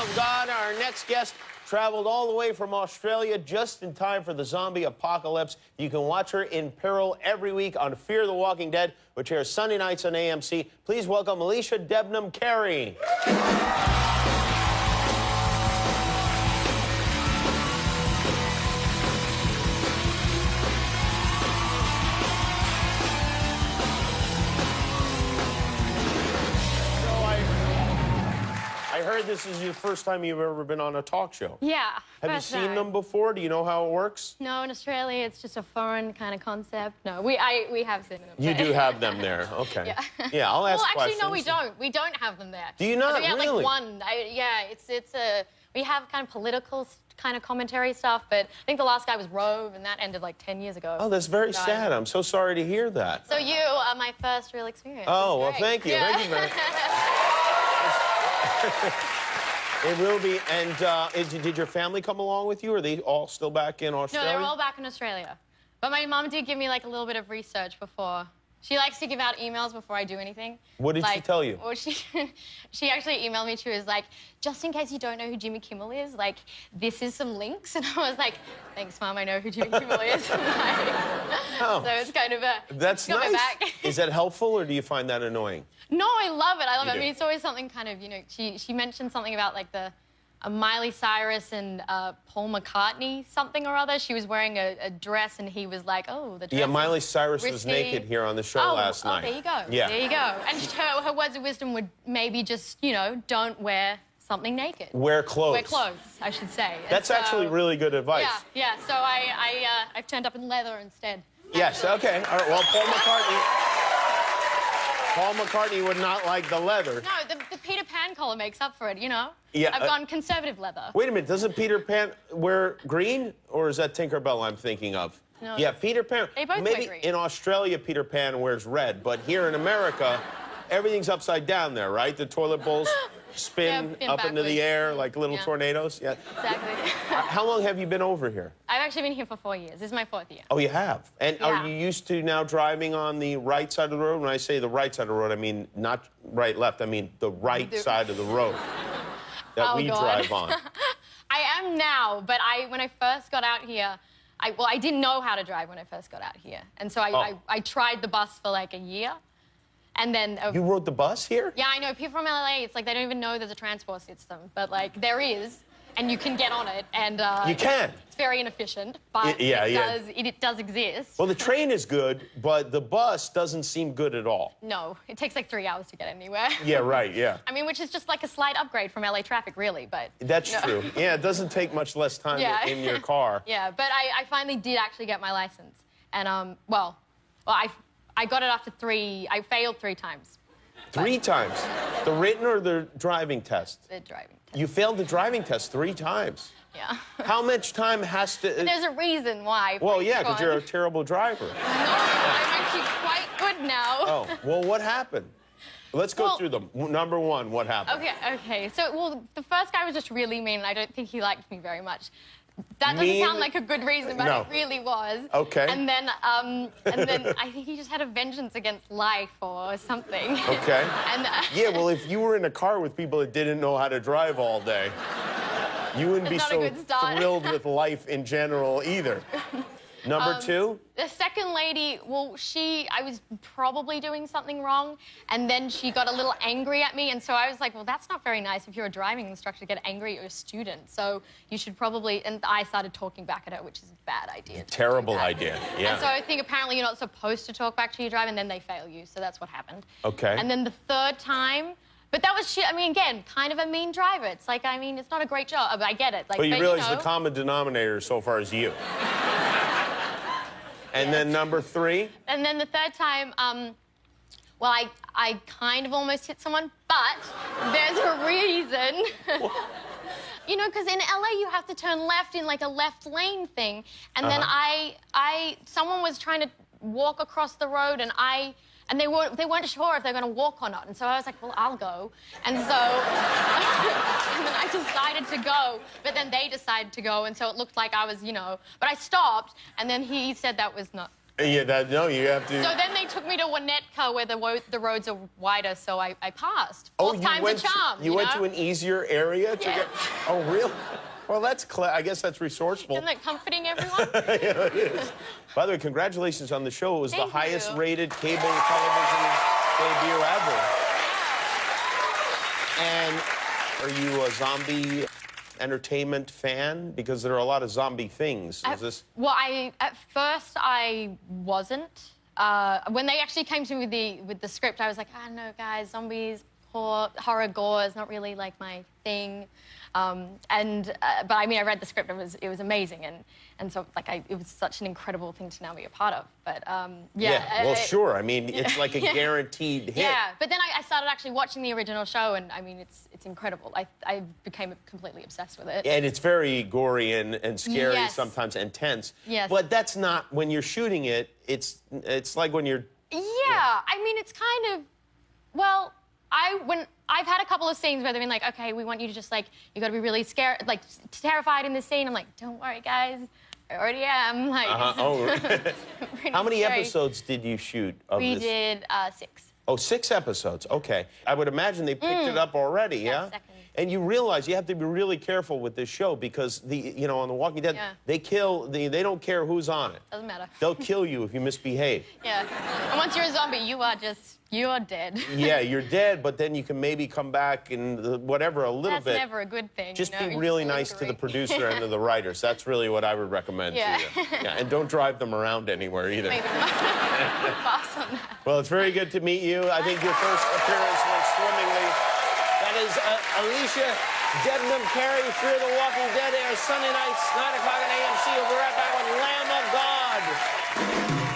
my God, our next guest traveled all the way from Australia just in time for the zombie apocalypse. You can watch her in peril every week on Fear the Walking Dead, which airs Sunday nights on AMC. Please welcome Alycia Debnam Carey. I heard this is your first time you've ever been on a talk show. Yeah. Have you seen them before? Do you know how it works? No, in Australia, it's just a foreign kind of concept. No, we have seen them. You do have them there. Okay. Yeah. Yeah, I'll ask questions. questions. Well, actually, no, we don't. We don't have them there. Do you not? We have really? like one. We have kind of political kind of commentary stuff, but I think the last guy was Rove, and that ended like 10 years ago. Oh, that's very sad. I'm so sorry to hear that. So you are my first real experience. Oh, well, thank you. Yeah. Thank you very much. It will be. And did your family come along with you? Or are they all still back in Australia? No, they're all back in Australia. But my mum did give me like a little bit of research before. She likes to give out emails before I do anything. What did she tell you? Well, she actually emailed me. She was like, just in case you don't know who Jimmy Kimmel is, like, this is some links. And I was like, thanks, Mum, I know who Jimmy Kimmel is. Oh. So it's kind of a... That's nice. Back. Is that helpful, or do you find that annoying? No, I love it. I love it. Do. I mean, it's always something kind of, you know, she mentioned something about, like, Miley Cyrus and Paul McCartney something or other. She was wearing a dress, and he was like, oh, the dress. Yeah, Miley Cyrus was risky. naked here on the show last night. Oh, there you go. Yeah. There you go. And her words of wisdom would maybe just, you know, don't wear something naked. Wear clothes. Wear clothes, I should say. That's actually really good advice. Yeah, yeah. So I've turned up in leather instead. Yes, okay. All right, well, Paul McCartney would not like the leather. No, the Peter Pan collar makes up for it, you know? Yeah. I've gone conservative leather. Wait a minute, doesn't Peter Pan wear green? Or is that Tinkerbell I'm thinking of? No. Yeah, Peter Pan. They both Maybe wear green. in Australia, Peter Pan wears red, but here in America, everything's upside down there, right? The toilet bowls spin up into the air like little tornadoes. Yeah. Exactly. How long have you been over here? I've actually been here for 4 years. This is my 4th year. Oh, you have? And Yeah. are you used to now driving on the right side of the road? When I say the right side of the road, I mean not right, left. I mean the right side of the road that we drive on. I am now, but when I first got out here, I didn't know how to drive when I first got out here. And so I tried the bus for like a year. And then... You rode the bus here? Yeah, I know. People from LA, it's like they don't even know there's a transport system. But, like, there is, and you can get on it, and... You can? It's very inefficient, but it does exist. Well, the train is good, but the bus doesn't seem good at all. No, it takes like 3 hours to get anywhere. Yeah, right, yeah. I mean, which is just like a slight upgrade from LA traffic, really, but... That's true. Yeah, it doesn't take much less time in your car. Yeah, but I finally did actually get my license. And, I got it after I failed 3 times. 3 times? The written or the driving test? The driving test. You failed the driving test 3 times? Yeah. How much time has to... There's a reason why. Well, yeah, because you're a terrible driver. No, I'm actually quite good now. Oh, well, what happened? Let's go through them. Number 1, what happened? Okay. So, the first guy was just really mean, and I don't think he liked me very much. That doesn't sound like a good reason, but it really was. Okay. And then I think he just had a vengeance against life or something. Okay. And, yeah, well, if you were in a car with people that didn't know how to drive all day, you wouldn't be so thrilled with life in general either. Number 2? The second lady, I was probably doing something wrong, and then she got a little angry at me, and so I was like, well, that's not very nice if you're a driving instructor to get angry at your student, so you should probably... And I started talking back at her, which is a bad idea. Terrible idea, yeah. And so I think apparently you're not supposed to talk back to your driver, and then they fail you, so that's what happened. Okay. And then the third time... But that was, I mean, again, kind of a mean driver. It's like, I mean, it's not a great job, but I get it. Like, but you realize the common denominator so far is you. And then number 3? And then the third time, well, I kind of almost hit someone, but there's a reason. You know, because in LA you have to turn left in like a left lane thing. And then someone was trying to walk across the road, and they weren't sure if they're going to walk or not. And so I was like, well, I'll go. And so and then I decided to go, but then they decided to go, and so it looked like I was, you know... But I stopped, and then he said that was not Yeah, no, you have to. So then they took me to Winnetka where the roads are wider, so I passed. Fourth time's went a charm. You went to an easier area to Yes. get. Oh, really? Well, that's I guess that's resourceful. Isn't that comforting, everyone? Yeah, it is. By the way, congratulations on the show. It was Thank the highest you. rated cable television debut ever. And are you a zombie entertainment fan? Because there are a lot of zombie things. Is this? Well, at first I wasn't. When they actually came to me with the script, I was like, I don't know, guys, zombies, horror, gore is not really like my thing. But I mean, I read the script. It was amazing, and so like it was such an incredible thing to now be a part of. But yeah. Well, sure. I mean, it's like a guaranteed hit. Yeah, but then I started actually watching the original show, and I mean, it's incredible. I became completely obsessed with it. And it's very gory and scary, Yes. sometimes intense. Yes. But that's not when you're shooting it. It's like when you're. Yeah, I mean, it's kind of, well, when I've had a couple of scenes where they've been like, okay, we want you to just like, you got to be really scared, like terrified in this scene. I'm like, don't worry, guys, I already am. Like, How many scary. episodes did you shoot of We this? did 6. Oh, 6 episodes. Okay. I would imagine they picked it up already, yeah? second. And you realize you have to be really careful with this show because on The Walking Dead, Yeah. they don't care who's on it. Doesn't matter. They'll kill you if you misbehave. Yeah. And once you're a zombie, you're dead. Yeah, you're dead, but then you can maybe come back and whatever a little That's bit. never a good thing. Just you know? be You're really just nice to the angry. producer and to the writers. That's really what I would recommend Yeah. to you. Yeah, and don't drive them around anywhere either. Maybe pass on that. Well, it's very good to meet you. I think your first appearance went swimmingly. That is Alycia Debnam Carey, Fear the Walking Dead airs Sunday nights, 9 o'clock on AMC. We'll be right back with Lamb of God.